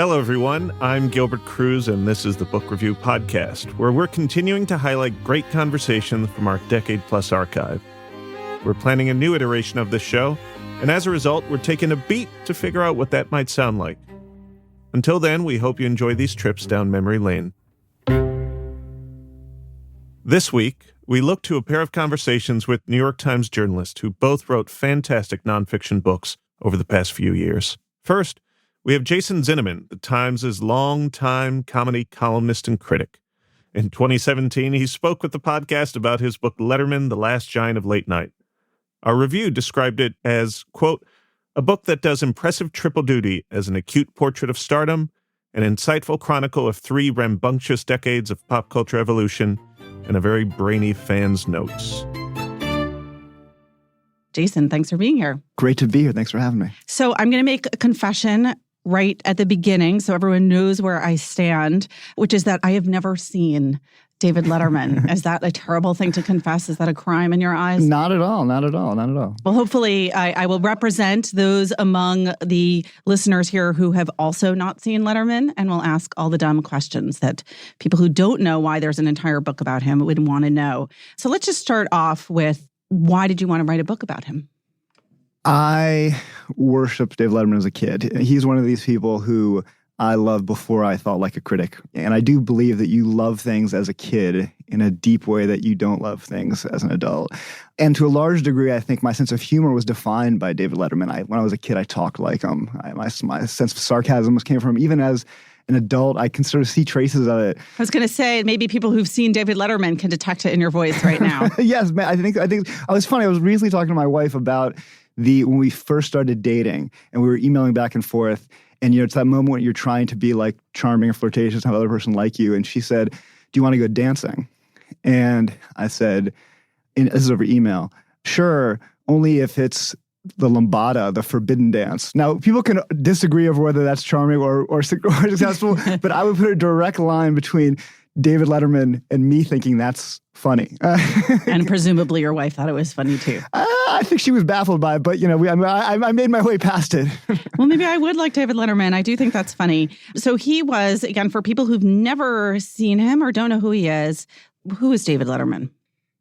Hello, everyone. I'm Gilbert Cruz, and this is the Book Review Podcast, where we're continuing to highlight great conversations from our decade-plus archive. We're planning a new iteration of this show, and as a result, we're taking a beat to figure out what that might sound like. Until then, we hope you enjoy these trips down memory lane. This week, we look to a pair of conversations with New York Times journalists who both wrote fantastic nonfiction books over the past few years. First, we have Jason Zinoman, the Times' longtime comedy columnist and critic. In 2017, he spoke with the podcast about his book Letterman, The Last Giant of Late Night. Our review described it as, quote, a book that does impressive triple duty as an acute portrait of stardom, an insightful chronicle of 3 rambunctious decades of pop culture evolution, and a very brainy fan's notes. Jason, thanks for being here. Great to be here. Thanks for having me. So I'm going to make a confession right at the beginning so everyone knows where I stand, which is that I have never seen David Letterman. Is that a terrible thing to confess? Is that a crime in your eyes? Not at all. Not at all. Not at all. Well, hopefully I will represent those among the listeners here who have also not seen Letterman, and will ask all the dumb questions that people who don't know why there's an entire book about him would want to know. So let's just start off with, why did you want to write a book about him? I worshiped David Letterman as a kid. He's one of these people who I loved before I thought like a critic. And I do believe that you love things as a kid in a deep way that you don't love things as an adult. And to a large degree, I think my sense of humor was defined by David Letterman. When I was a kid, I talked like him. My sense of sarcasm came from him. Even as an adult, I can sort of see traces of it. I was going to say, maybe people who've seen David Letterman can detect it in your voice right now. Yes, I think it was funny. I was recently talking to my wife about when we first started dating, and we were emailing back and forth. And, it's that moment when you're trying to be like charming or flirtatious, have the other person like you. And she said, do you want to go dancing? And I said, this is over email, sure, only if it's the lambada, the forbidden dance. Now, people can disagree over whether that's charming or successful, but I would put a direct line between David Letterman and me thinking that's funny. And presumably your wife thought it was funny too. I think she was baffled by it, but I made my way past it. Well, maybe I would like David Letterman. I do think that's funny. So he was, again, for people who've never seen him or don't know who he is, who is David Letterman?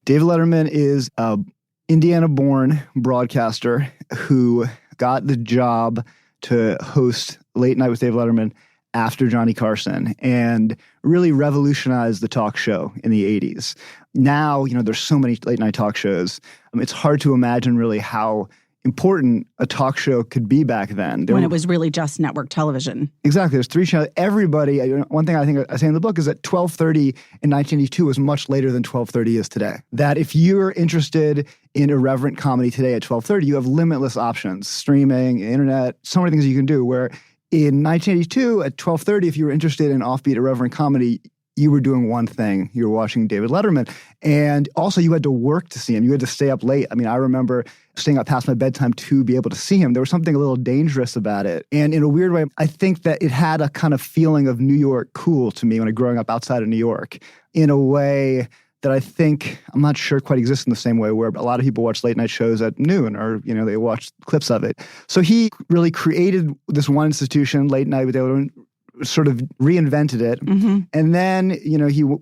David Letterman is an Indiana-born broadcaster who got the job to host Late Night with David Letterman after Johnny Carson, and really revolutionized the talk show in the 80s. Now, there's so many late night talk shows. It's hard to imagine really how important a talk show could be back then. When it was really just network television. Exactly. There's 3 channels. Everybody, one thing I think I say in the book is that 12:30 in 1982 was much later than 12:30 is today. That if you're interested in irreverent comedy today at 12:30, you have limitless options, streaming, internet, so many things you can do, where in 1982, at 12:30, if you were interested in offbeat irreverent comedy, you were doing one thing. You were watching David Letterman. And also, you had to work to see him. You had to stay up late. I rember staying up past my bedtime to be able to see him. There was something a little dangerous about it. And in a weird way, I think that it had a kind of feeling of New York cool to me when I was growing up outside of New York, in a way that I think, I'm not sure quite exists in the same way, where a lot of people watch late night shows at noon, or, they watch clips of it. So he really created this one institution, Late Night with David Letterman, sort of reinvented it. Mm-hmm. And then,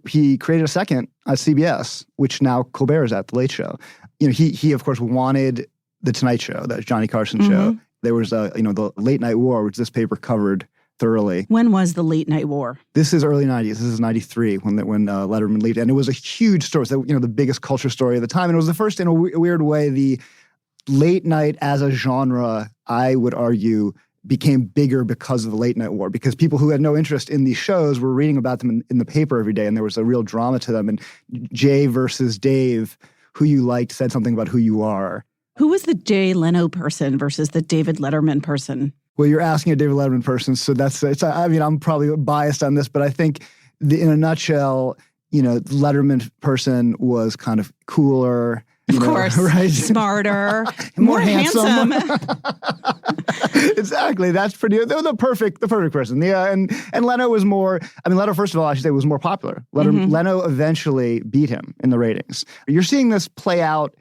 he created a second at CBS, which now Colbert is at, The Late Show. He of course wanted The Tonight Show, that Johnny Carson show. There was the Late Night War, which this paper covered thoroughly. When was the Late Night War? This is early 90s. This is 93 when Letterman left. And it was a huge story. It was the biggest culture story of the time. And it was the first, in a weird way, the late night as a genre, I would argue, became bigger because of the Late Night War, because people who had no interest in these shows were reading about them in the paper every day, and there was a real drama to them. And Jay versus Dave, who you liked said something about who you are. Who was the Jay Leno person versus the David Letterman person? Well, you're asking a David Letterman person, so I'm probably biased on this, but I think in a nutshell, Letterman person was kind of cooler. Of course, right? Smarter, more handsome. Exactly. That's pretty. They're the perfect person. Yeah, and Leno was more. Leno, first of all, I should say, was more popular. Leno eventually beat him in the ratings. You're seeing this play out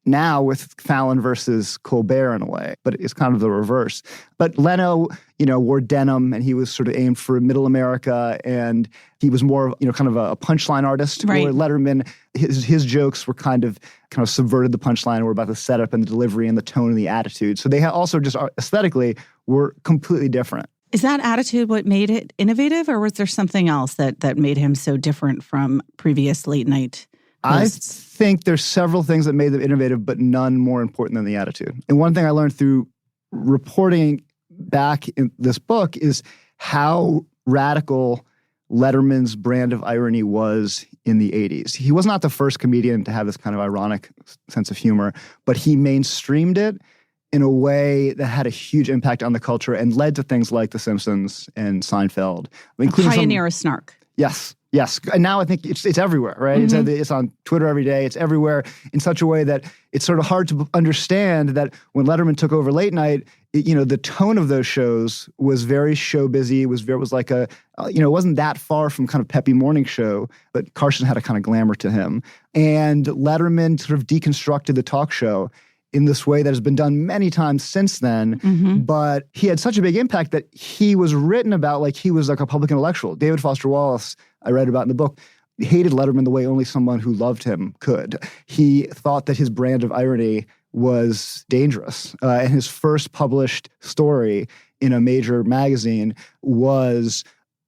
now with Fallon versus Colbert in a way, but it's kind of the reverse. But Leno, wore denim and he was sort of aimed for middle America and he was more, kind of a punchline artist. Right. Where Letterman, his jokes were kind of subverted the punchline and were about the setup and the delivery and the tone and the attitude. So they also just aesthetically were completely different. Is that attitude what made it innovative, or was there something else that made him so different from previous late night hosts? I think there's several things that made them innovative, but none more important than the attitude. And one thing I learned through reporting back in this book is how radical Letterman's brand of irony was in the 80s. He was not the first comedian to have this kind of ironic sense of humor, but he mainstreamed it in a way that had a huge impact on the culture and led to things like The Simpsons and Seinfeld. Pioneer of snark. Yes. And now I think it's everywhere, right? Mm-hmm. It's on Twitter every day. It's everywhere in such a way that it's sort of hard to understand that when Letterman took over late night, the tone of those shows was very show busy. It was like it wasn't that far from kind of peppy morning show, but Carson had a kind of glamour to him. And Letterman sort of deconstructed the talk show in this way that has been done many times since then. Mm-hmm. But he had such a big impact that he was written about like he was like a public intellectual. David Foster Wallace, I read about in the book, hated Letterman the way only someone who loved him could. He thought that his brand of irony was dangerous. And his first published story in a major magazine was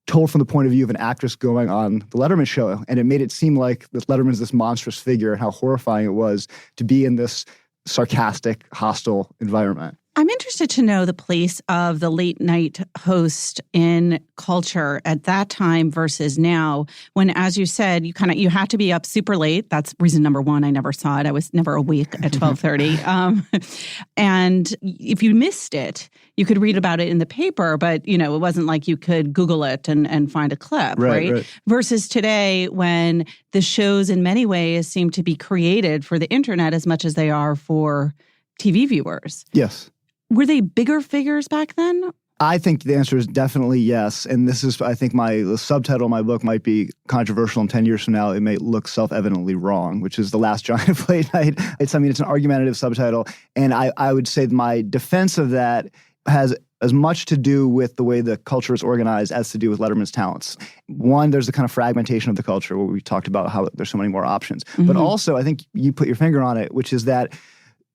told from the point of view of an actress going on the Letterman show. And it made it seem like that Letterman's this monstrous figure and how horrifying it was to be in this sarcastic, hostile environment. I'm interested to know the place of the late night host in culture at that time versus now, when, as you said, you had to be up super late. That's reason number one. I never saw it. I was never awake at 12:30. And if you missed it, you could read about it in the paper, but it wasn't like you could Google it and find a clip, right? Versus today, when the shows in many ways seem to be created for the internet as much as they are for TV viewers. Yes. Were they bigger figures back then? I think the answer is definitely yes. And this is, I think the subtitle of my book might be controversial, and 10 years from now, it may look self-evidently wrong, which is The Last Giant of Late Night. It's an argumentative subtitle. And I would say my defense of that has as much to do with the way the culture is organized as to do with Letterman's talents. One, there's the kind of fragmentation of the culture where we talked about how there's so many more options. Mm-hmm. But also, I think you put your finger on it, which is that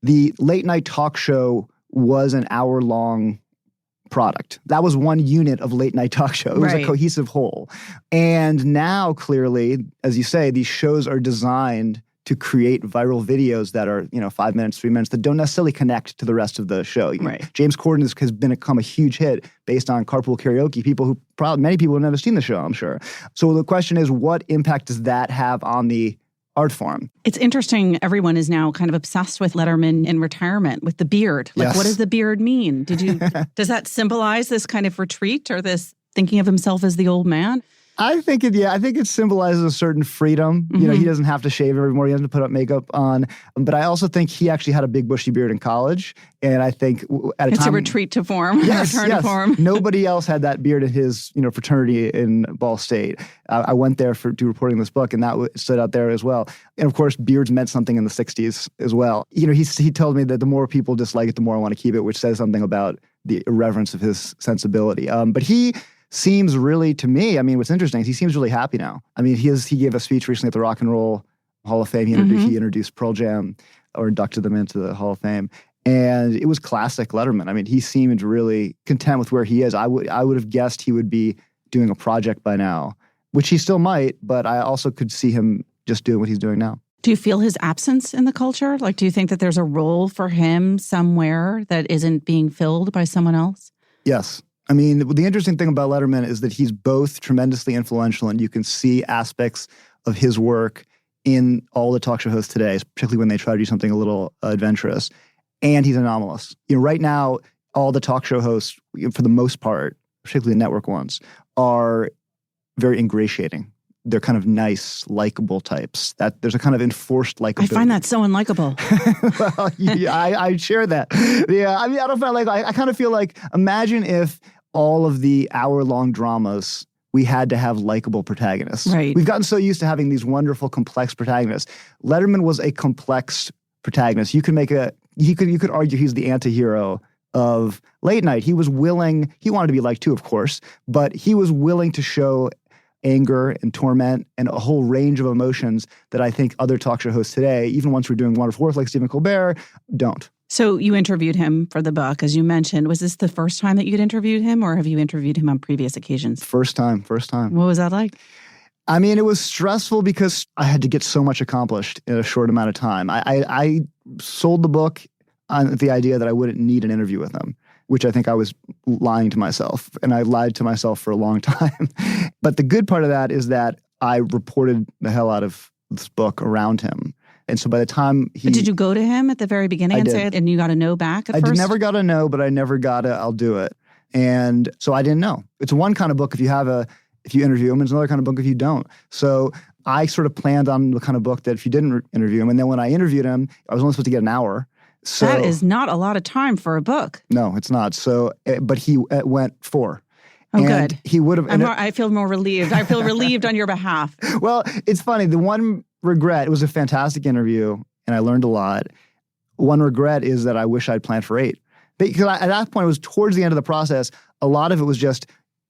the late night talk show was an hour-long product. That was one unit of late night talk show. It was a cohesive whole. And now, clearly, as you say, these shows are designed to create viral videos that are, 5 minutes, 3 minutes, that don't necessarily connect to the rest of the show. Right. James Corden has become a huge hit based on Carpool Karaoke. Many people have never seen the show, I'm sure. So the question is, what impact does that have on the art form? It's interesting. Everyone is now kind of obsessed with Letterman in retirement with the beard. What does the beard mean? Does that symbolize this kind of retreat or this thinking of himself as the old man? I think it symbolizes a certain freedom. Mm-hmm. He doesn't have to shave every morning. He doesn't put up makeup on. But I also think he actually had a big bushy beard in college. And I think at a it's time... a retreat to form. Yes, return to form. Nobody else had that beard in his, fraternity in Ball State. I went there to reporting this book, and that stood out there as well. And of course, beards meant something in the 60s as well. He told me that the more people dislike it, the more I want to keep it, which says something about the irreverence of his sensibility. But he seems really, to me, what's interesting is he seems really happy now. He gave a speech recently at the Rock and Roll Hall of Fame. He introduced Pearl Jam, or inducted them into the Hall of Fame. And it was classic Letterman. He seemed really content with where he is. I would have guessed he would be doing a project by now, which he still might, but I also could see him just doing what he's doing now. Do you feel his absence in the culture? Do you think that there's a role for him somewhere that isn't being filled by someone else? Yes. The interesting thing about Letterman is that he's both tremendously influential, and you can see aspects of his work in all the talk show hosts today, particularly when they try to do something a little adventurous. And he's anomalous. Right now, all the talk show hosts, for the most part, particularly the network ones, are very ingratiating. They're kind of nice, likable types. That there's a kind of enforced likability. I find that so unlikable. Well, I share that. Yeah, I don't feel like I kind of feel like, imagine if all of the hour-long dramas, we had to have likable protagonists. Right. We've gotten so used to having these wonderful, complex protagonists. Letterman was a complex protagonist. You could argue he's the anti-hero of late night. He wanted to be liked too, of course, but he was willing to show anger and torment and a whole range of emotions that I think other talk show hosts today, even ones who are doing wonderful work like Stephen Colbert, don't. So you interviewed him for the book, as you mentioned. Was this the first time that you'd interviewed him, or have you interviewed him on previous occasions? First time. What was that like? I mean, it was stressful because I had to get so much accomplished in a short amount of time. I sold the book on the idea that I wouldn't need an interview with him, which I think I was lying to myself. And I lied to myself for a long time. But the good part of that is that I reported the hell out of this book around him. And so by the time But did you go to him at the very beginning and say it, and you got a no back at first? I never got a no, but I never got a I'll do it. And so I didn't know. It's one kind of book if you interview him, it's another kind of book if you don't. So I sort of planned on the kind of book that if you didn't interview him, and then when I interviewed him, I was only supposed to get an hour. So, that is not a lot of time for a book. No, it's not. So, but he went 4. Oh, and good. He would have. I feel more relieved. I feel relieved on your behalf. Well, it's funny. The one regret, it was a fantastic interview, and I learned a lot. One regret is that I wish I'd planned for 8. Because at that point, it was towards the end of the process. A lot of it was just,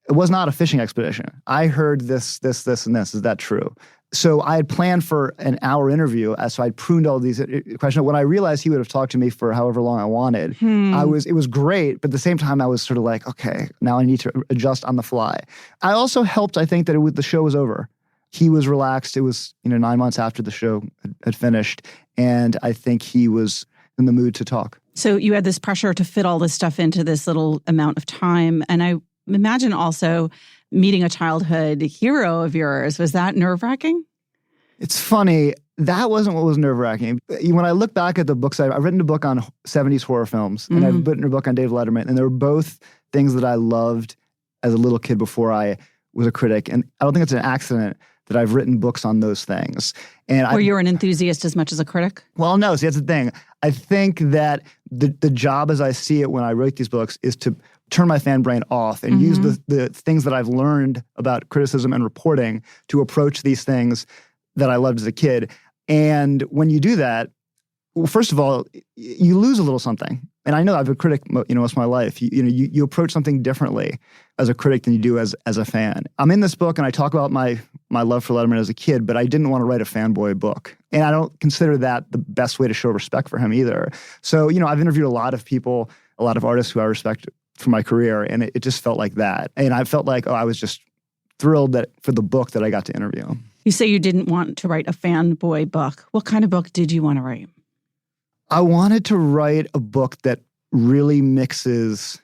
it was not a fishing expedition. I heard this, and this. Is that true? So I had planned for an hour interview, so I pruned all these questions. When I realized he would have talked to me for however long I wanted, it was great, but at the same time I was sort of like, okay, now I need to adjust on the fly. I also helped, I think, that the show was over. He was relaxed. It was 9 months after the show had finished, and I think he was in the mood to talk. So you had this pressure to fit all this stuff into this little amount of time, and I imagine also meeting a childhood hero of yours. Was that nerve-wracking? It's funny. That wasn't what was nerve-wracking. When I look back at the books, I've written a book on 70s horror films, and I've written a book on David Letterman, and they were both things that I loved as a little kid before I was a critic. And I don't think it's an accident that I've written books on those things. And Were you an enthusiast as much as a critic? Well, no. See, that's the thing. I think that the job as I see it when I write these books is to turn my fan brain off and use the things that I've learned about criticism and reporting to approach these things that I loved as a kid. And when you do that, well, first of all, you lose a little something. And I know I've been a critic, most of my life. You approach something differently as a critic than you do as a fan. I'm in this book and I talk about my love for Letterman as a kid, but I didn't want to write a fanboy book. And I don't consider that the best way to show respect for him either. So, I've interviewed a lot of people, a lot of artists who I respect for my career, and it just felt like that. And I felt like, I was just thrilled for the book that I got to interview. You say you didn't want to write a fanboy book. What kind of book did you want to write? I wanted to write a book that really mixes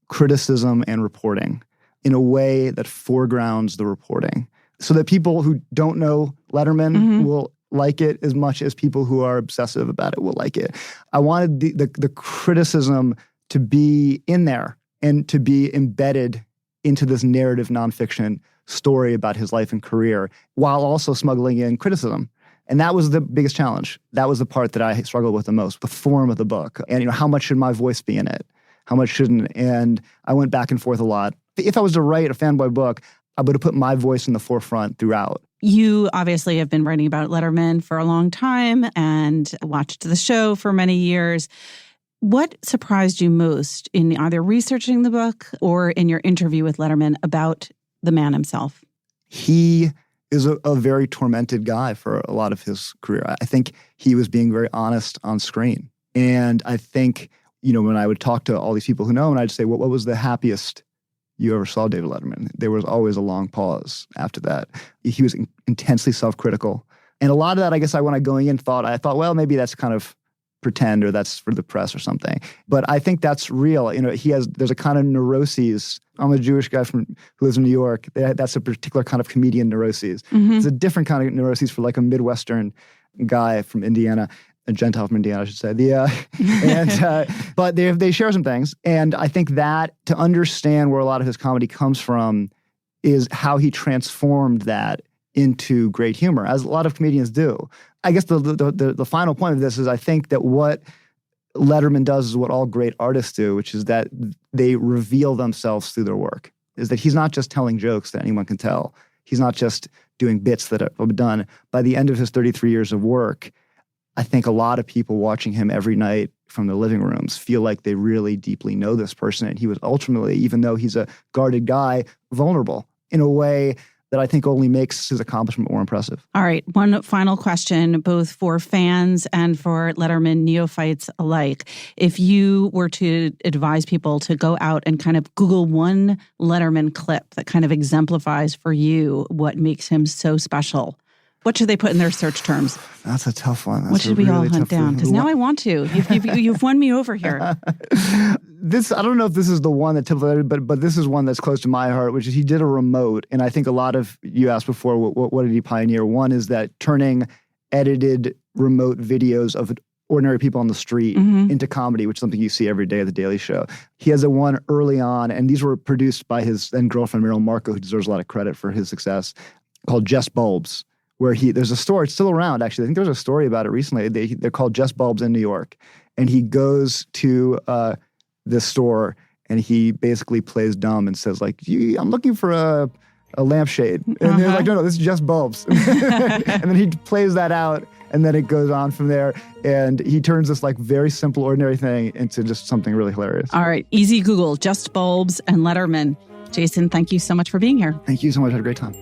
criticism and reporting in a way that foregrounds the reporting, so that people who don't know Letterman will like it as much as people who are obsessive about it will like it. I wanted the criticism to be in there and to be embedded into this narrative nonfiction story about his life and career, while also smuggling in criticism. And that was the biggest challenge. That was the part that I struggled with the most, the form of the book. And, how much should my voice be in it? How much shouldn't? And I went back and forth a lot. If I was to write a fanboy book, I would have put my voice in the forefront throughout. You obviously have been writing about Letterman for a long time and watched the show for many years. What surprised you most in either researching the book or in your interview with Letterman about the man himself? He is a very tormented guy for a lot of his career. I think he was being very honest on screen. And I think, when I would talk to all these people who know him, I'd say, what was the happiest you ever saw David Letterman? There was always a long pause after that. He was intensely self-critical. And a lot of that, I guess, when I going in I thought, well, maybe that's kind of pretend, or that's for the press or something. But I think that's real. There's a kind of neuroses. I'm a Jewish guy who lives in New York. That's a particular kind of comedian neuroses. It's a different kind of neuroses for like a Midwestern guy from Indiana, a Gentile from Indiana, I should say. But they share some things. And I think that to understand where a lot of his comedy comes from is how he transformed that into great humor, as a lot of comedians do. I guess the final point of this is I think that what Letterman does is what all great artists do, which is that they reveal themselves through their work. Is that he's not just telling jokes that anyone can tell. He's not just doing bits that are done. By the end of his 33 years of work, I think a lot of people watching him every night from their living rooms feel like they really deeply know this person. And he was ultimately, even though he's a guarded guy, vulnerable in a way that I think only makes his accomplishment more impressive. All right. One final question, both for fans and for Letterman neophytes alike. If you were to advise people to go out and kind of Google one Letterman clip that kind of exemplifies for you what makes him so special, what should they put in their search terms? That's a tough one. That's what should we all hunt down? Because now I want to. You've won me over here. I don't know if this is the one that typically, but this is one that's close to my heart, which is he did a remote. And I think a lot of, you asked before, what did he pioneer? One is that turning edited remote videos of ordinary people on the street into comedy, which is something you see every day at The Daily Show. He has a one early on, and these were produced by his then girlfriend, Meryl Marco, who deserves a lot of credit for his success, called Just Bulbs, where there's a store, it's still around actually. I think there was a story about it recently. They're called Just Bulbs in New York. And he goes to this store and he basically plays dumb and says like, I'm looking for a lampshade. And they're like, no, this is Just Bulbs. And then he plays that out and then it goes on from there. And he turns this like very simple, ordinary thing into just something really hilarious. All right. Easy Google, Just Bulbs and Letterman. Jason, thank you so much for being here. Thank you so much. I had a great time.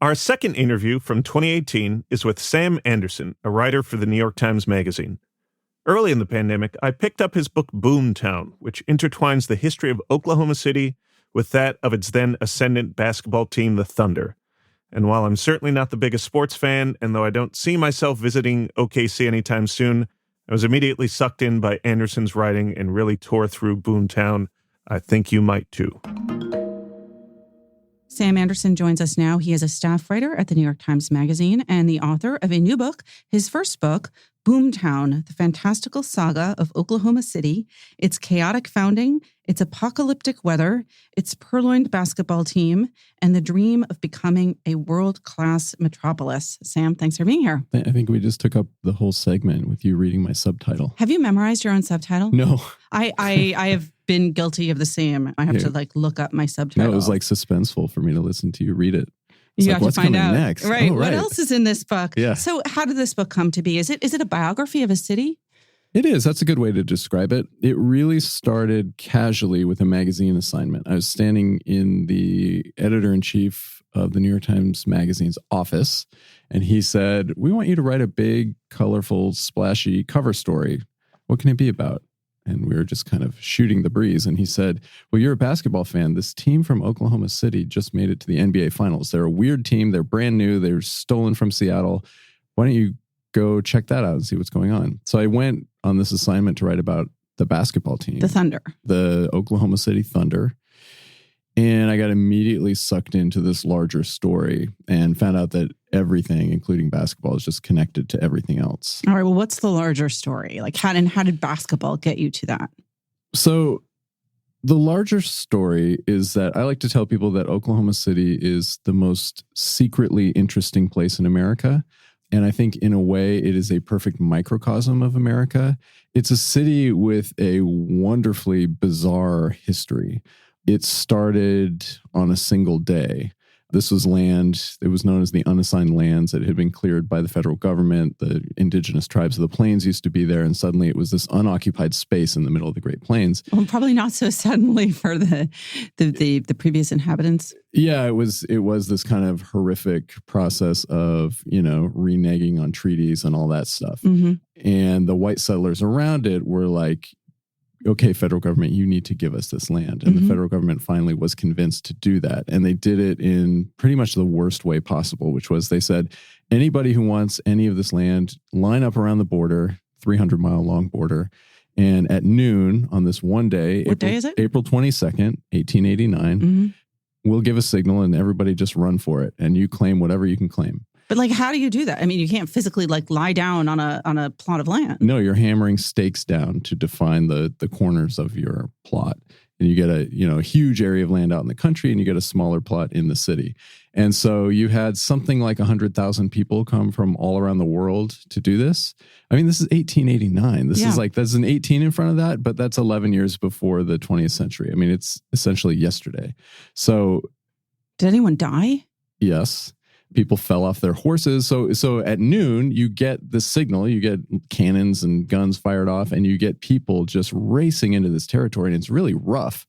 Our second interview from 2018 is with Sam Anderson, a writer for the New York Times Magazine. Early in the pandemic, I picked up his book Boomtown, which intertwines the history of Oklahoma City with that of its then ascendant basketball team, the Thunder. And while I'm certainly not the biggest sports fan, and though I don't see myself visiting OKC anytime soon, I was immediately sucked in by Anderson's writing and really tore through Boomtown. I think you might too. Sam Anderson joins us now. He is a staff writer at the New York Times Magazine and the author of a new book, his first book, Boomtown, the fantastical saga of Oklahoma City, its chaotic founding, its apocalyptic weather, its purloined basketball team, and the dream of becoming a world-class metropolis. Sam, thanks for being here. I think we just took up the whole segment with you reading my subtitle. Have you memorized your own subtitle? No. I have been guilty of the same. I have to look up my subtitle. No, it was like suspenseful for me to listen to you read it. It's you like, have to find out next? Right. Oh, right. What else is in this book? Yeah. So how did this book come to be? Is it a biography of a city? It is. That's a good way to describe it. It really started casually with a magazine assignment. I was standing in the editor-in-chief of the New York Times Magazine's office, and he said, "We want you to write a big, colorful, splashy cover story. What can it be about?" And we were just kind of shooting the breeze. And he said, "Well, you're a basketball fan. This team from Oklahoma City just made it to the NBA Finals. They're a weird team. They're brand new. They're stolen from Seattle. Why don't you go check that out and see what's going on?" So I went on this assignment to write about the basketball team. The Thunder. The Oklahoma City Thunder. And I got immediately sucked into this larger story and found out that everything, including basketball, is just connected to everything else. All right. Well, what's the larger story? Like how did basketball get you to that? So the larger story is that I like to tell people that Oklahoma City is the most secretly interesting place in America. And I think in a way it is a perfect microcosm of America. It's a city with a wonderfully bizarre history. It started on a single day. This was land, it was known as the unassigned lands that had been cleared by the federal government. The indigenous tribes of the plains used to be there, and suddenly it was this unoccupied space in the middle of the Great Plains. Well, probably not so suddenly for the previous inhabitants. Yeah, it was this kind of horrific process of, reneging on treaties and all that stuff. Mm-hmm. And the white settlers around it were like, "Okay, federal government, you need to give us this land." And the federal government finally was convinced to do that. And they did it in pretty much the worst way possible, which was they said, anybody who wants any of this land, line up around the border, 300-mile long border. And at noon on this one day, day is it? April 22nd, 1889, we'll give a signal and everybody just run for it. And you claim whatever you can claim. But how do you do that? I mean, you can't physically lie down on a plot of land. No, you're hammering stakes down to define the corners of your plot. and you get a huge area of land out in the country, and you get a smaller plot in the city. And so you had something like 100,000 people come from all around the world to do this. I mean, this is 1889. That's an 18 in front of that, but that's 11 years before the 20th century. I mean, it's essentially yesterday. So, did anyone die? yes. People fell off their horses. So at noon, you get the signal, you get cannons and guns fired off, and you get people just racing into this territory. And it's really rough.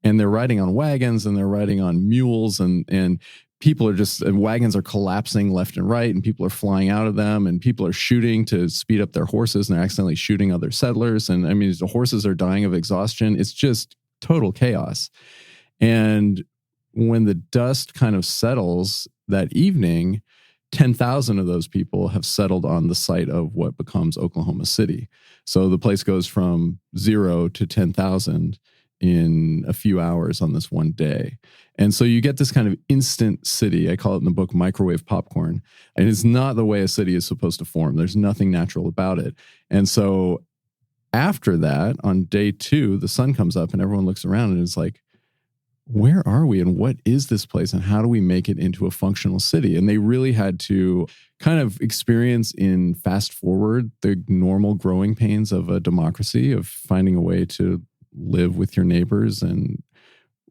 And they're riding on wagons, and they're riding on mules, and people are wagons are collapsing left and right, and people are flying out of them, and people are shooting to speed up their horses, and they're accidentally shooting other settlers. And I mean, the horses are dying of exhaustion. It's just total chaos. And when the dust kind of settles that evening, 10,000 of those people have settled on the site of what becomes Oklahoma City. So the place goes from 0 to 10,000 in a few hours on this one day. And so you get this kind of instant city. I call it in the book microwave popcorn. And it's not the way a city is supposed to form. There's nothing natural about it. And so after that, on day 2, the sun comes up and everyone looks around and it's like, where are we and what is this place and how do we make it into a functional city? And they really had to kind of experience in fast forward the normal growing pains of a democracy, of finding a way to live with your neighbors and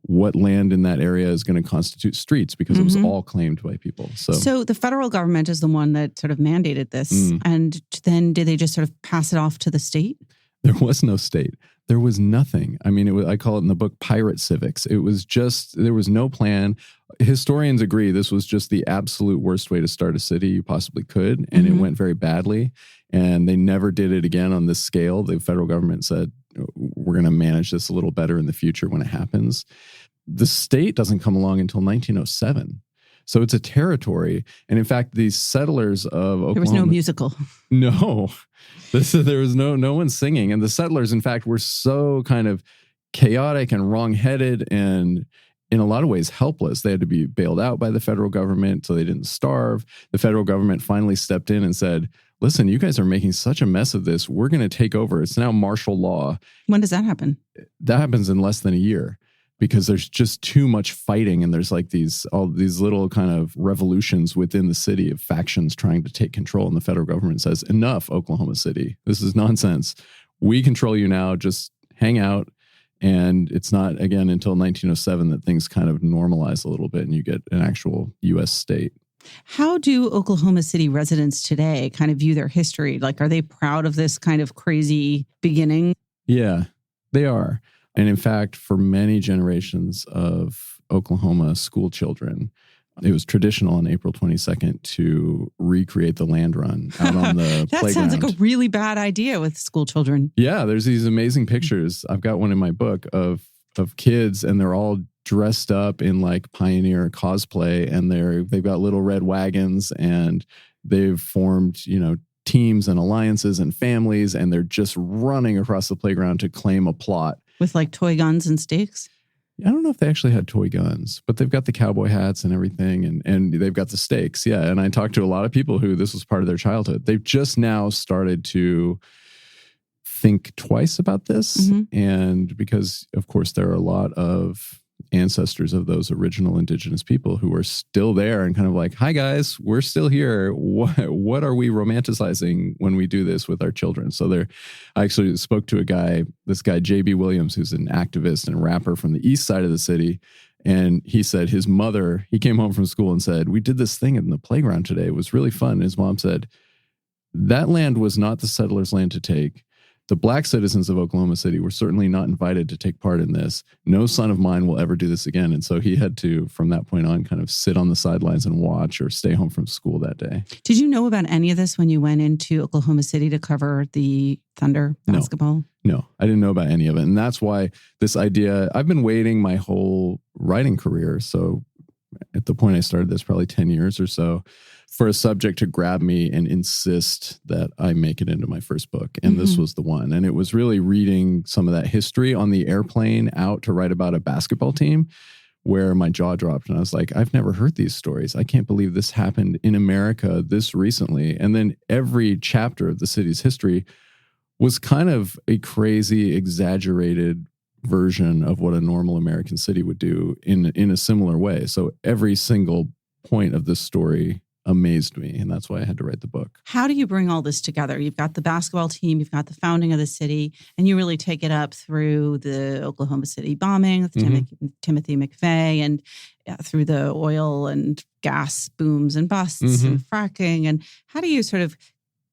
what land in that area is going to constitute streets, because it was all claimed by people. So the federal government is the one that sort of mandated this. And then did they just sort of pass it off to the state? There was no state. There was nothing. I mean, I call it in the book pirate civics. It was just, there was no plan. Historians agree this was just the absolute worst way to start a city you possibly could. And it went very badly. And they never did it again on this scale. The federal government said, we're going to manage this a little better in the future when it happens. The state doesn't come along until 1907. So it's a territory. And in fact, these settlers of Oklahoma... There was no musical. No. There was no one singing. And the settlers, in fact, were so kind of chaotic and wrong-headed and in a lot of ways helpless. They had to be bailed out by the federal government so they didn't starve. The federal government finally stepped in and said, listen, you guys are making such a mess of this. We're going to take over. It's now martial law. When does that happen? That happens in less than a year, because there's just too much fighting, and there's like all these little kind of revolutions within the city of factions trying to take control. And the federal government says, enough, Oklahoma City. This is nonsense. We control you now. Just hang out. And it's not, again, until 1907 that things kind of normalize a little bit and you get an actual U.S. state. How do Oklahoma City residents today kind of view their history? Like, are they proud of this kind of crazy beginning? Yeah, they are. And in fact, for many generations of Oklahoma school children, it was traditional on April 22nd to recreate the land run out on the that playground. Sounds like a really bad idea with school children. Yeah, there's these amazing pictures. I've got one in my book of kids, and they're all dressed up in like pioneer cosplay, and they've got little red wagons, and they've formed, teams and alliances and families, and they're just running across the playground to claim a plot. With like toy guns and stakes? I don't know if they actually had toy guns, but they've got the cowboy hats and everything, and they've got the stakes. Yeah, and I talked to a lot of people who this was part of their childhood. They've just now started to think twice about this. And because, of course, there are a lot of ancestors of those original indigenous people who are still there and kind of like, hi guys, we're still here. What are we romanticizing when we do this with our children? So I actually spoke to this guy, J.B. Williams, who's an activist and rapper from the east side of the city. And he said his mother, he came home from school and said, we did this thing in the playground today. It was really fun. And his mom said, that land was not the settlers' land to take. The black citizens of Oklahoma City were certainly not invited to take part in this. No son of mine will ever do this again. And so he had to, from that point on, kind of sit on the sidelines and watch or stay home from school that day. Did you know about any of this when you went into Oklahoma City to cover the Thunder basketball? No, I didn't know about any of it. And that's why this idea, I've been waiting my whole writing career. So at the point I started this, probably 10 years or so, for a subject to grab me and insist that I make it into my first book. And this was the one. And it was really reading some of that history on the airplane out to write about a basketball team where my jaw dropped. And I was like, I've never heard these stories. I can't believe this happened in America this recently. And then every chapter of the city's history was kind of a crazy, exaggerated version of what a normal American city would do in a similar way. So every single point of this story amazed me, and that's why I had to write the book. How do you bring all this together? You've got the basketball team, you've got the founding of the city, and you really take it up through the Oklahoma City bombing with Timothy McVeigh, and through the oil and gas booms and busts and fracking. And how do you sort of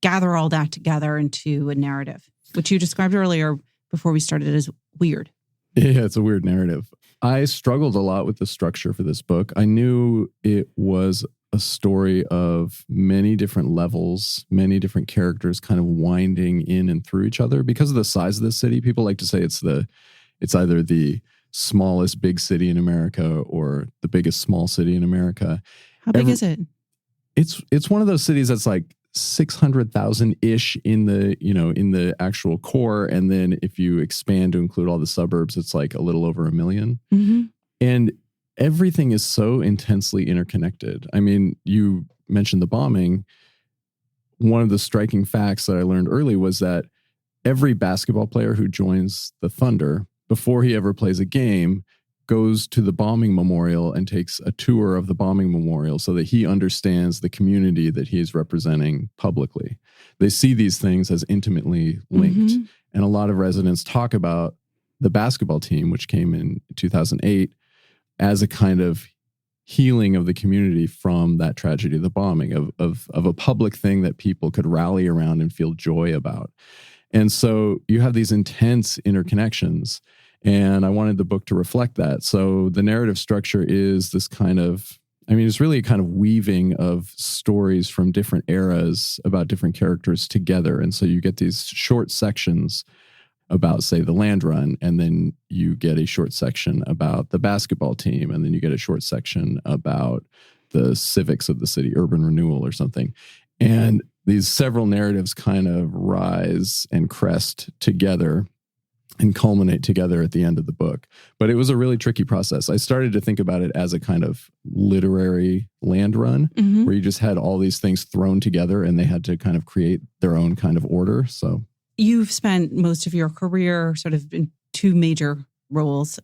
gather all that together into a narrative, which you described earlier before we started as weird? Yeah, it's a weird narrative. I struggled a lot with the structure for this book. I knew it was a story of many different levels, many different characters kind of winding in and through each other. Because of the size of the city, people like to say it's either the smallest big city in America or the biggest small city in America. How big is it? It's one of those cities that's like 600,000-ish in the actual core. And then if you expand to include all the suburbs, it's like a little over 1 million. And everything is so intensely interconnected. I mean, you mentioned the bombing. One of the striking facts that I learned early was that every basketball player who joins the Thunder, before he ever plays a game, goes to the bombing memorial and takes a tour of the bombing memorial so that he understands the community that he is representing publicly. They see these things as intimately linked. And a lot of residents talk about the basketball team, which came in 2008, as a kind of healing of the community from that tragedy of the bombing, of a public thing that people could rally around and feel joy about. And so you have these intense interconnections. And I wanted the book to reflect that. So the narrative structure is this kind of, it's really a kind of weaving of stories from different eras about different characters together. And so you get these short sections about, say, the land run, and then you get a short section about the basketball team, and then you get a short section about the civics of the city, urban renewal or something. And these several narratives kind of rise and crest together and culminate together at the end of the book. But it was a really tricky process. I started to think about it as a kind of literary land run, where you just had all these things thrown together and they had to kind of create their own kind of order. So you've spent most of your career sort of in two major roles,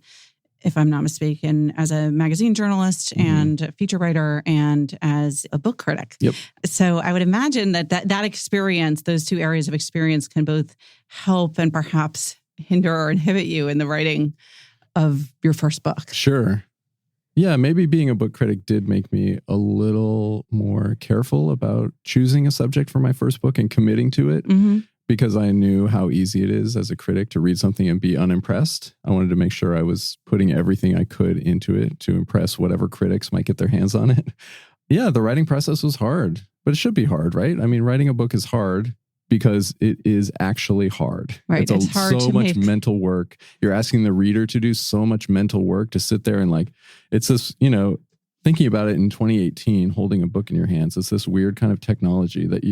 if I'm not mistaken, as a magazine journalist and a feature writer and as a book critic. Yep. So I would imagine that experience, those two areas of experience, can both help and perhaps hinder or inhibit you in the writing of your first book. Sure. Yeah, maybe being a book critic did make me a little more careful about choosing a subject for my first book and committing to it, because I knew how easy it is as a critic to read something and be unimpressed. I wanted to make sure I was putting everything I could into it to impress whatever critics might get their hands on it. Yeah, the writing process was hard, but it should be hard, right? I mean, writing a book is hard because it is actually hard. Right. It's hard so to much make mental work. You're asking the reader to do so much mental work to sit there and it's this, thinking about it in 2018, holding a book in your hands, it's this weird kind of technology that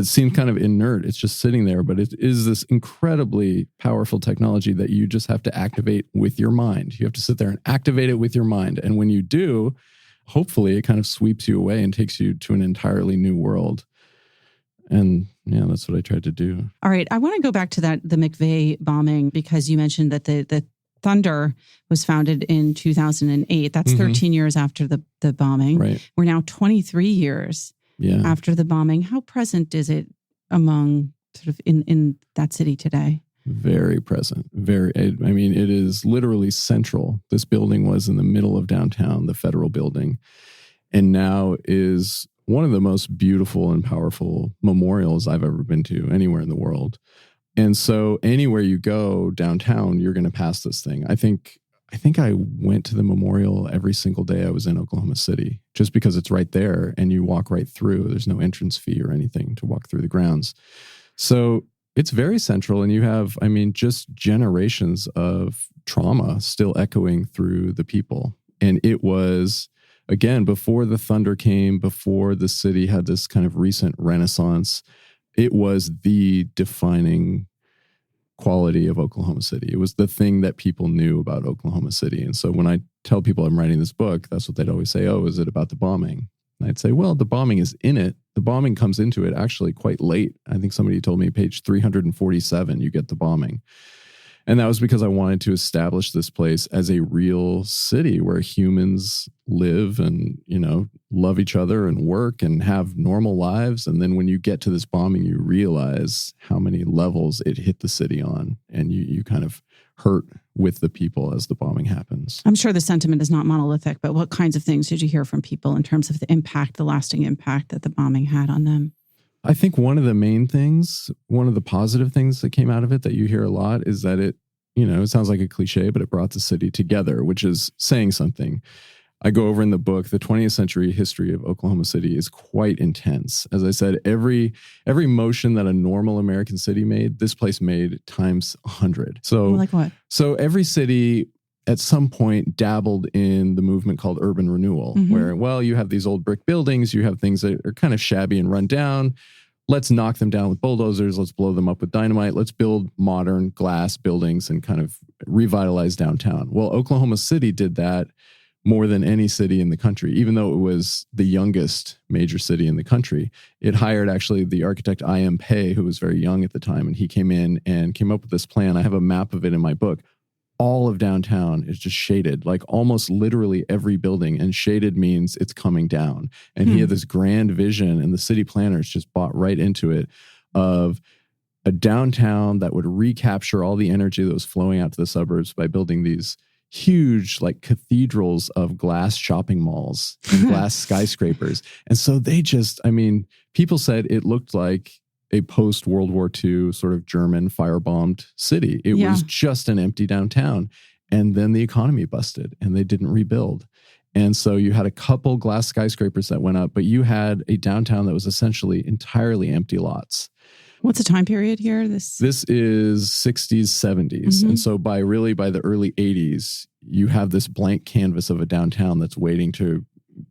seems kind of inert. It's just sitting there, but it is this incredibly powerful technology that you just have to activate with your mind. You have to sit there and activate it with your mind. And when you do, hopefully it kind of sweeps you away and takes you to an entirely new world. And yeah, that's what I tried to do. All right. I want to go back to the McVeigh bombing, because you mentioned that the Thunder was founded in 2008. That's 13 years after the bombing. Right. We're now 23 years after the bombing. How present is it among sort of in that city today? Very present. It is literally central. This building was in the middle of downtown, the federal building, and now is one of the most beautiful and powerful memorials I've ever been to anywhere in the world. And so anywhere you go downtown, you're going to pass this thing. I think I went to the memorial every single day I was in Oklahoma City, just because it's right there and you walk right through. There's no entrance fee or anything to walk through the grounds. So it's very central, and you have, just generations of trauma still echoing through the people. And it was, again, before the Thunder came, before the city had this kind of recent renaissance, it was the defining quality of Oklahoma City. It was the thing that people knew about Oklahoma City. And so when I tell people I'm writing this book, that's what they'd always say, oh, is it about the bombing? And I'd say, well, the bombing is in it. The bombing comes into it actually quite late. I think somebody told me page 347, you get the bombing. And that was because I wanted to establish this place as a real city where humans live and, love each other and work and have normal lives. And then when you get to this bombing, you realize how many levels it hit the city on. And you kind of hurt with the people as the bombing happens. I'm sure the sentiment is not monolithic, but what kinds of things did you hear from people in terms of the lasting impact that the bombing had on them? I think one of the main things, one of the positive things that came out of it that you hear a lot is that it sounds like a cliche, but it brought the city together, which is saying something. I go over in the book, the 20th century history of Oklahoma City is quite intense. As I said, every motion that a normal American city made, this place made times 100. So, like what? So every city at some point dabbled in the movement called urban renewal, where, you have these old brick buildings, you have things that are kind of shabby and run down. Let's knock them down with bulldozers. Let's blow them up with dynamite. Let's build modern glass buildings and kind of revitalize downtown. Well, Oklahoma City did that more than any city in the country, even though it was the youngest major city in the country. It hired actually the architect I.M. Pei, who was very young at the time, and he came in and came up with this plan. I have a map of it in my book. All of downtown is just shaded, like almost literally every building. And shaded means it's coming down. And he had this grand vision, and the city planners just bought right into it, of a downtown that would recapture all the energy that was flowing out to the suburbs by building these huge like cathedrals of glass shopping malls and glass skyscrapers. And so people said it looked like a post-World War II sort of German firebombed city. It was just an empty downtown. And then the economy busted and they didn't rebuild. And so you had a couple glass skyscrapers that went up, but you had a downtown that was essentially entirely empty lots. What's the time period here? This is 60s, 70s. And so by the early 80s, you have this blank canvas of a downtown that's waiting to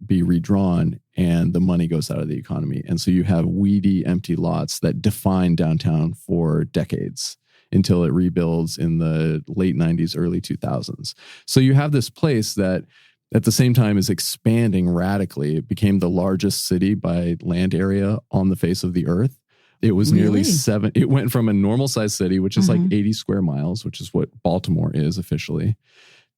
be redrawn, and the money goes out of the economy. And so you have weedy, empty lots that define downtown for decades until it rebuilds in the late 90s, early 2000s. So you have this place that at the same time is expanding radically. It became the largest city by land area on the face of the earth. It was nearly it went from a normal sized city, which is like 80 square miles, which is what Baltimore is officially,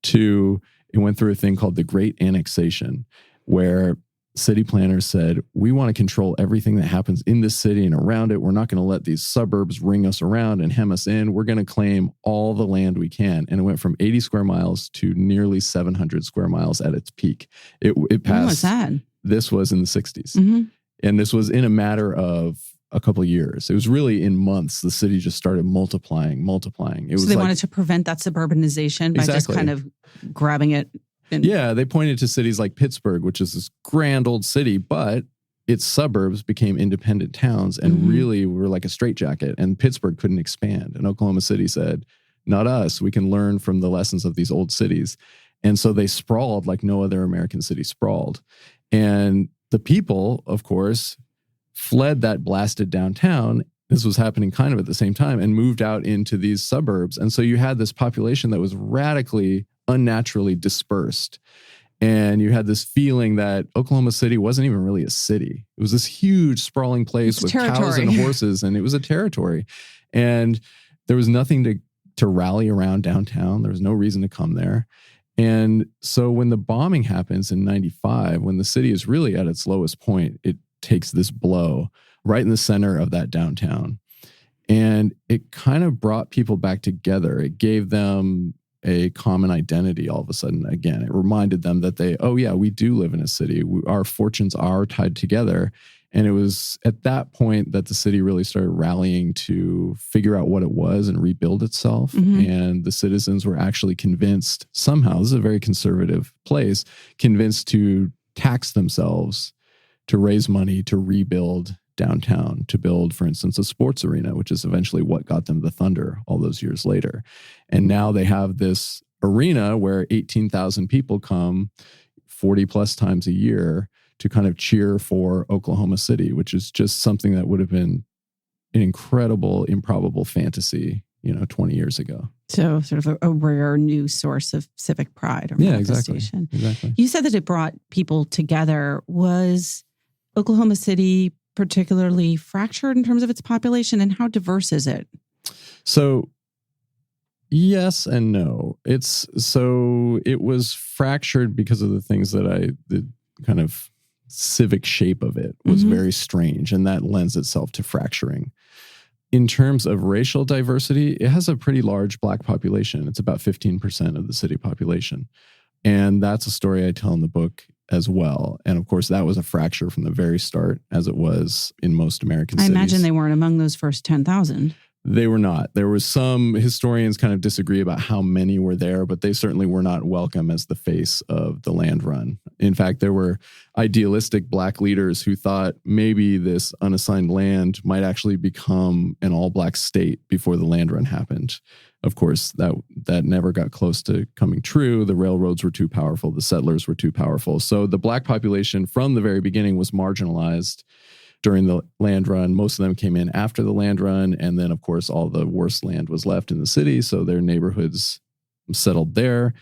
to it went through a thing called the Great Annexation, where city planners said, we want to control everything that happens in this city and around it. We're not going to let these suburbs ring us around and hem us in. We're going to claim all the land we can. And it went from 80 square miles to nearly 700 square miles at its peak. It passed. When was that? This was in the 60s. And this was in a matter of a couple of years. It was really in months. The city just started multiplying. So they wanted to prevent that suburbanization by just kind of grabbing it. They pointed to cities like Pittsburgh, which is this grand old city, but its suburbs became independent towns and really were like a straitjacket, and Pittsburgh couldn't expand. And Oklahoma City said, not us. We can learn from the lessons of these old cities. And so they sprawled like no other American city sprawled. And the people, of course, fled that blasted downtown. This was happening kind of at the same time, and moved out into these suburbs. And so you had this population that was radically, unnaturally dispersed. And you had this feeling that Oklahoma City wasn't even really a city. It was this huge sprawling place with cows and horses, and it was a territory. And there was nothing to rally around downtown. There was no reason to come there. And so when the bombing happens in 95, when the city is really at its lowest point, it takes this blow right in the center of that downtown. And it kind of brought people back together. It gave them a common identity all of a sudden. Again, it reminded them that we do live in a city. Our fortunes are tied together. And it was at that point that the city really started rallying to figure out what it was and rebuild itself. And the citizens were actually convinced somehow, this is a very conservative place, convinced to tax themselves to raise money to rebuild downtown, to build, for instance, a sports arena, which is eventually what got them the Thunder all those years later. And now they have this arena where 18,000 people come 40 plus times a year to kind of cheer for Oklahoma City, which is just something that would have been an incredible, improbable fantasy, 20 years ago. So sort of a rare new source of civic pride or manifestation. Exactly. You said that it brought people together. Was Oklahoma City particularly fractured in terms of its population, and how diverse is it? So Yes and no. It was fractured because of the things the kind of civic shape of it was very strange, and that lends itself to fracturing. In terms of racial diversity, it has a pretty large Black population. It's about 15% of the city population. And that's a story I tell in the book as well. And of course, that was a fracture from the very start, as it was in most American cities. I imagine they weren't among those first 10,000. They were not. There was some historians kind of disagree about how many were there, but they certainly were not welcome as the face of the land run. In fact, there were idealistic Black leaders who thought maybe this unassigned land might actually become an all-Black state before the land run happened. Of course, that never got close to coming true. The railroads were too powerful. The settlers were too powerful. So the Black population from the very beginning was marginalized during the land run. Most of them came in after the land run. And then, of course, all the worst land was left in the city. So their neighborhoods settled there.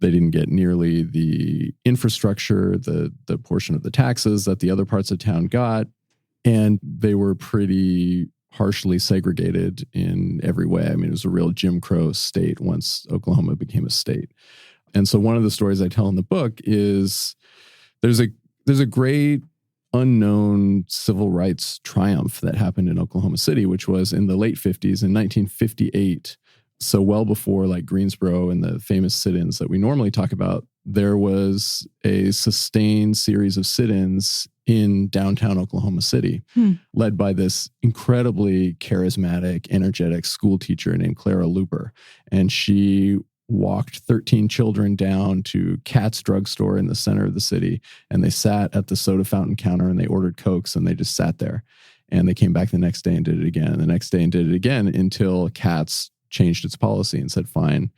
They didn't get nearly the infrastructure, the portion of the taxes that the other parts of town got. And they were pretty harshly segregated in every way. I mean, it was a real Jim Crow state once Oklahoma became a state. And so one of the stories I tell in the book is there's a great unknown civil rights triumph that happened in Oklahoma City, which was in the late 50s, in 1958. So well before like Greensboro and the famous sit-ins that we normally talk about, there was a sustained series of sit-ins in downtown Oklahoma City, led by this incredibly charismatic, energetic school teacher named Clara Luper. And she walked 13 children down to Katz drugstore in the center of the city, and they sat at the soda fountain counter and they ordered Cokes, and they just sat there. And they came back the next day and did it again, and the next day and did it again until Katz changed its policy and said, fine,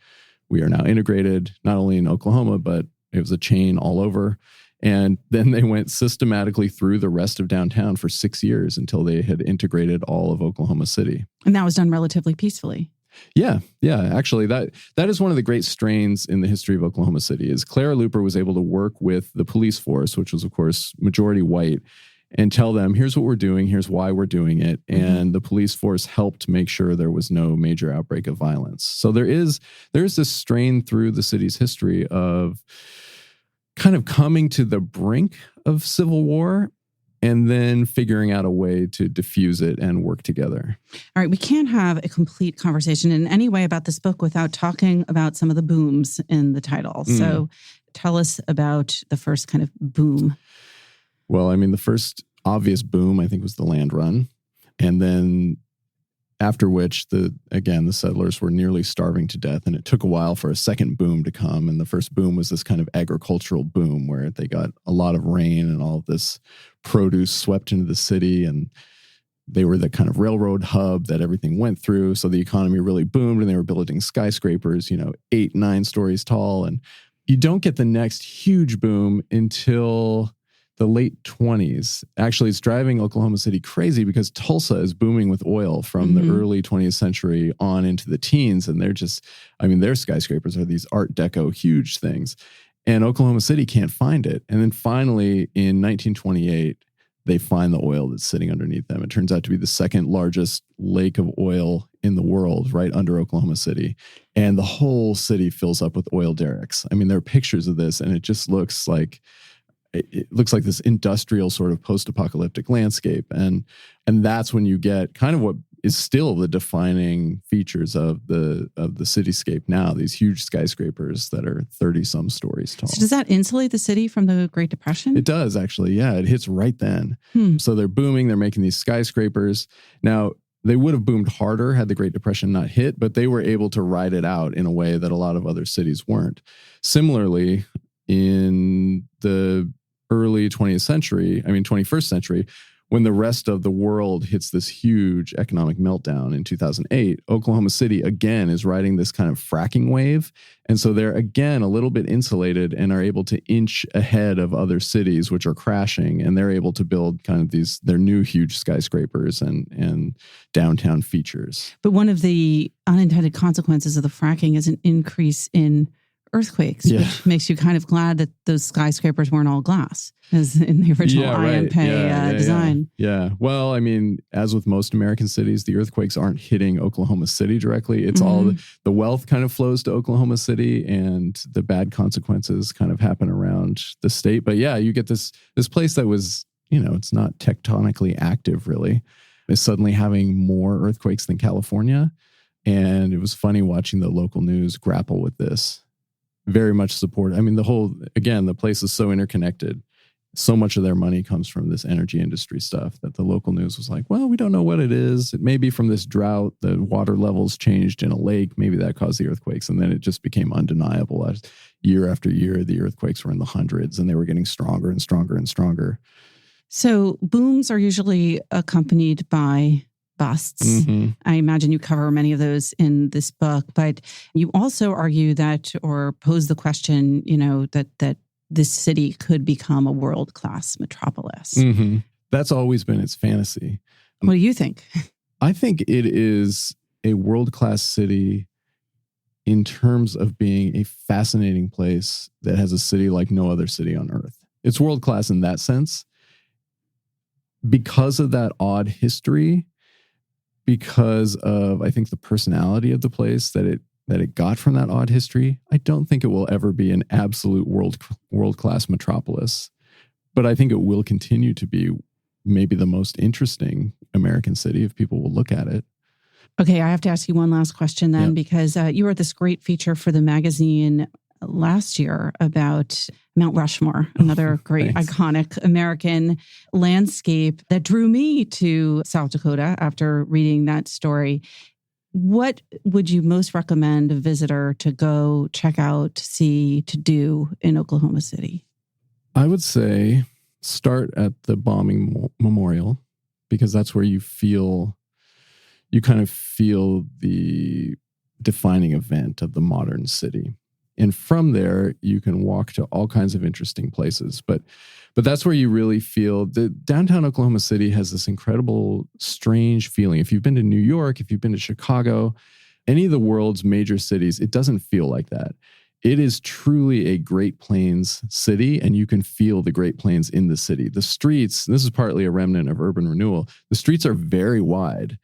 we are now integrated, not only in Oklahoma, but it was a chain all over. And then they went systematically through the rest of downtown for 6 years until they had integrated all of Oklahoma City. And that was done relatively peacefully. Yeah. Actually, that is one of the great strains in the history of Oklahoma City is Clara Luper was able to work with the police force, which was, of course, majority white, and tell them, here's what we're doing, here's why we're doing it. And the police force helped make sure there was no major outbreak of violence. So there is this strain through the city's history of kind of coming to the brink of civil war and then figuring out a way to diffuse it and work together. All right, we can't have a complete conversation in any way about this book without talking about some of the booms in the title. So tell us about the first kind of boom. Well, I mean, the first obvious boom, I think, was the land run. And then after which, the settlers were nearly starving to death. And it took a while for a second boom to come. And the first boom was this kind of agricultural boom where they got a lot of rain and all of this produce swept into the city. And they were the kind of railroad hub that everything went through. So the economy really boomed, and they were building skyscrapers, 8, 9 stories tall. And you don't get the next huge boom until the late 20s. Actually, it's driving Oklahoma City crazy because Tulsa is booming with oil from the early 20th century on into the teens. And their skyscrapers are these Art Deco huge things. And Oklahoma City can't find it. And then finally, in 1928, they find the oil that's sitting underneath them. It turns out to be the second largest lake of oil in the world, right under Oklahoma City. And the whole city fills up with oil derricks. I mean, there are pictures of this, and it just looks like this industrial sort of post-apocalyptic landscape. And that's when you get kind of what is still the defining features of the cityscape now, these huge skyscrapers that are 30-some stories tall. So does that insulate the city from the Great Depression? It does, actually. Yeah, it hits right then. So they're booming. They're making these skyscrapers. Now, they would have boomed harder had the Great Depression not hit, but they were able to ride it out in a way that a lot of other cities weren't. Similarly, in the early 21st century, when the rest of the world hits this huge economic meltdown in 2008, Oklahoma City again is riding this kind of fracking wave. And so they're again a little bit insulated and are able to inch ahead of other cities which are crashing. And they're able to build kind of their new huge skyscrapers and downtown features. But one of the unintended consequences of the fracking is an increase in earthquakes, which makes you kind of glad that those skyscrapers weren't all glass, as in the original IMP design. Yeah. Well, I mean, as with most American cities, the earthquakes aren't hitting Oklahoma City directly. It's all the wealth kind of flows to Oklahoma City, and the bad consequences kind of happen around the state. But yeah, you get this place that was, it's not tectonically active really, is suddenly having more earthquakes than California. And it was funny watching the local news grapple with this. Very much support. I mean, the place is so interconnected. So much of their money comes from this energy industry stuff that the local news was like, well, we don't know what it is. It may be from this drought. The water levels changed in a lake. Maybe that caused the earthquakes. And then it just became undeniable. As year after year, the earthquakes were in the hundreds and they were getting stronger and stronger and stronger. So booms are usually accompanied by busts. I imagine you cover many of those in this book, but you also argue that, or pose the question, that this city could become a world-class metropolis. That's always been its fantasy. What do you think? I think it is a world-class city in terms of being a fascinating place that has a city like no other city on earth. It's world-class in that sense. Because of that odd history, because of, I think, the personality of the place that it got from that odd history, I don't think it will ever be an absolute world-class metropolis. But I think it will continue to be maybe the most interesting American city if people will look at it. Okay, I have to ask you one last question then, because you wrote this great feature for the magazine last year about Mount Rushmore, another great iconic American landscape that drew me to South Dakota after reading that story. What would you most recommend a visitor to go check out, to see, to do in Oklahoma City? I would say start at the bombing memorial, because that's where you kind of feel the defining event of the modern city. And from there, you can walk to all kinds of interesting places. But that's where you really feel that downtown Oklahoma City has this incredible, strange feeling. If you've been to New York, if you've been to Chicago, any of the world's major cities, it doesn't feel like that. It is truly a Great Plains city, and you can feel the Great Plains in the city. The streets, and this is partly a remnant of urban renewal, the streets are very wide.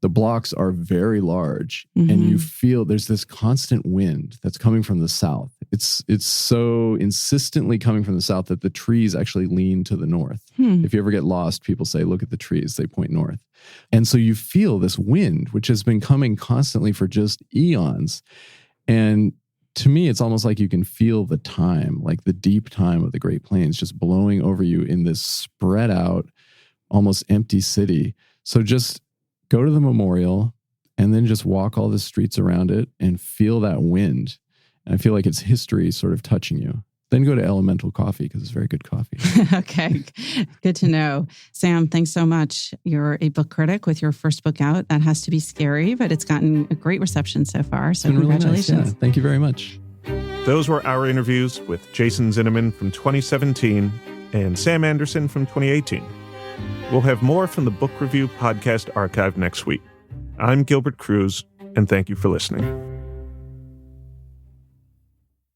The blocks are very large, and you feel there's this constant wind that's coming from the south. It's so insistently coming from the south that the trees actually lean to the north. If you ever get lost, people say, look at the trees, they point north. And so you feel this wind, which has been coming constantly for just eons. And to me, it's almost like you can feel the time, like the deep time of the Great Plains just blowing over you in this spread out, almost empty city. So just go to the memorial and then just walk all the streets around it and feel that wind. And I feel like it's history sort of touching you. Then go to Elemental Coffee because it's very good coffee. Okay, good to know. Sam, thanks so much. You're a book critic with your first book out. That has to be scary, but it's gotten a great reception so far. So congratulations. Really nice. Yeah. Thank you very much. Those were our interviews with Jason Zinoman from 2017 and Sam Anderson from 2018. We'll have more from the Book Review Podcast Archive next week. I'm Gilbert Cruz, and thank you for listening.